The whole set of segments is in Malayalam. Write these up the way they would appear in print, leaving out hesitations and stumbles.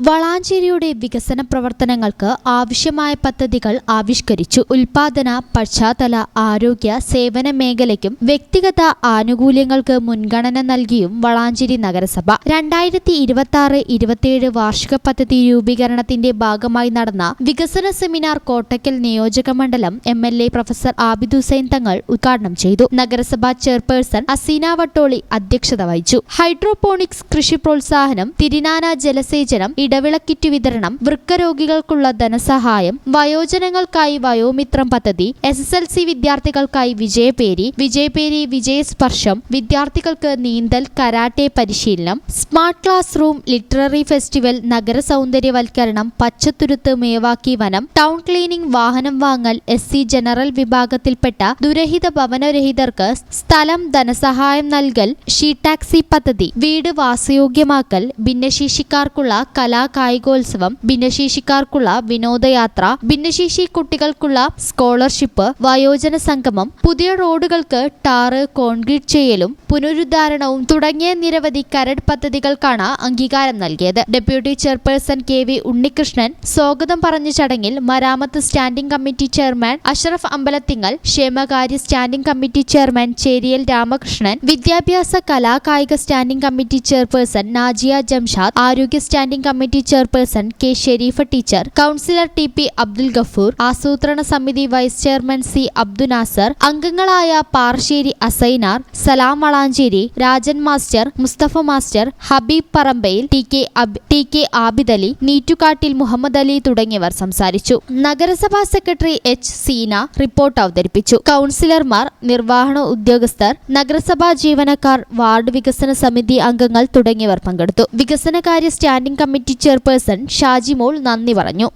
വളാഞ്ചേരിയുടെ വികസന പ്രവർത്തനങ്ങൾക്ക് ആവശ്യമായ പദ്ധതികൾ ആവിഷ്കരിച്ചു. ഉൽപാദന, പശ്ചാത്തല, ആരോഗ്യ, സേവന മേഖലയ്ക്കും വ്യക്തിഗത ആനുകൂല്യങ്ങൾക്ക് മുൻഗണന നൽകിയും വളാഞ്ചേരി നഗരസഭ 2026-27 വാർഷിക പദ്ധതി രൂപീകരണത്തിന്റെ ഭാഗമായി നടന്ന വികസന സെമിനാർ കോട്ടക്കൽ നിയോജക മണ്ഡലം MLA പ്രൊഫസർ ആബിദ് ഹുസൈൻ തങ്ങൾ ഉദ്ഘാടനം ചെയ്തു. നഗരസഭാ ചെയർപേഴ്സൺ അസീന വട്ടോളി അധ്യക്ഷത വഹിച്ചു. ഹൈഡ്രോപോണിക്സ് കൃഷി പ്രോത്സാഹനം, തിരിനാന ജലസേചനം, ഇടവിളക്കിറ്റ് വിതരണം, വൃക്കരോഗികൾക്കുള്ള ധനസഹായം, വയോജനങ്ങൾക്കായി വയോമിത്രം പദ്ധതി, SSLC വിദ്യാർത്ഥികൾക്കായി വിജയപേരി വിജയസ്പർശം, വിദ്യാർത്ഥികൾക്ക് നീന്തൽ, കരാട്ടെ പരിശീലനം, smart class room, literary festival, നഗര സൗന്ദര്യവൽക്കരണം, പച്ചത്തുരുത്ത് മേവാക്കി വനം, ടൗൺ ക്ലീനിംഗ്, വാഹനം വാങ്ങൽ, SC ജനറൽ വിഭാഗത്തിൽപ്പെട്ട ദുരഹിത ഭവനരഹിതർക്ക് സ്ഥലം, ധനസഹായം നൽകൽ, ഷീ ടാക്സി പദ്ധതി, വീട് വാസയോഗ്യമാക്കൽ, ഭിന്നശേഷിക്കാർക്കുള്ള കലാകായികോത്സവം, ഭിന്നശേഷിക്കാർക്കുള്ള വിനോദയാത്ര, ഭിന്നശേഷി കുട്ടികൾക്കുള്ള സ്കോളർഷിപ്പ്, വയോജന സംഗമം, പുതിയ റോഡുകൾക്ക് ടാറ്, കോൺക്രീറ്റ് ചെയ്യലും പുനരുദ്ധാരണവും തുടങ്ങിയ നിരവധി കരട് പദ്ധതികൾക്കാണ് അംഗീകാരം നൽകിയത്. ഡെപ്യൂട്ടി ചെയർപേഴ്സൺ KV ഉണ്ണികൃഷ്ണൻ സ്വാഗതം പറഞ്ഞ ചടങ്ങിൽ മരാമത്ത് standing committee chairman Ashraf Ambalathingal, ക്ഷേമകാര്യ standing committee chairman Cheriyal Ramakrishnan, വിദ്യാഭ്യാസ കലാകായിക standing committee chairperson Najiya Jamshad, ആരോഗ്യ standing committee chairperson K Sherifa teacher, councillor TP Abdul Gafoor, ആസൂത്രണ സമിതി vice chairman C Abdu Nasar, അംഗങ്ങളായ Parassery Asainar, Salam Valanchery, Rajan master, Mustafa master, Habeeb Parambayil, TK Abid Ali, Neettukattil Muhammad Ali തുടങ്ങിയവർ സംസാരിച്ചു. നഗരസഭാ സെക്രട്ടറി H സീന റിപ്പോർട്ട് അവതരിപ്പിച്ചു. കൗൺസിലർമാർ, നിർവഹണ ഉദ്യോഗസ്ഥർ, നഗരസഭാ ജീവനക്കാർ, വാർഡ് വികസന സമിതി അംഗങ്ങൾ തുടങ്ങിയവർ പങ്കെടുത്തു. വികസനകാര്യ സ്റ്റാൻഡിംഗ് കമ്മിറ്റി ചെയർപേഴ്സൺ ഷാജിമോൾ നന്ദി പറഞ്ഞു.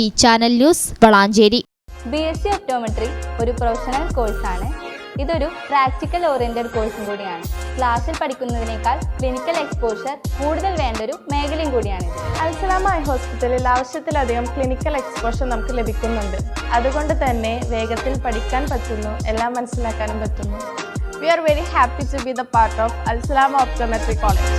ഈ channel news Valanchery. BSc optometry ഒരു പ്രൊഫഷണൽ കോഴ്സാണ്. ഇതൊരു പ്രാക്ടിക്കൽ ഓറിയന്റഡ് കോഴ്സും കൂടിയാണ്. ക്ലാസ്സിൽ പഠിക്കുന്നതിനേക്കാൾ ക്ലിനിക്കൽ എക്സ്പോഷർ കൂടുതൽ വേണ്ടൊരു മേഖലയും കൂടിയാണ്. അൽസലാമ ഐ ഹോസ്പിറ്റലിൽ ആവശ്യത്തിലധികം ക്ലിനിക്കൽ എക്സ്പോഷർ നമുക്ക് ലഭിക്കുന്നുണ്ട്. അതുകൊണ്ട് തന്നെ വേഗത്തിൽ പഠിക്കാൻ പറ്റുന്നു, എല്ലാം മനസ്സിലാക്കാനും പറ്റുന്നു. We are very happy to be the part of Al Salama Optometry College.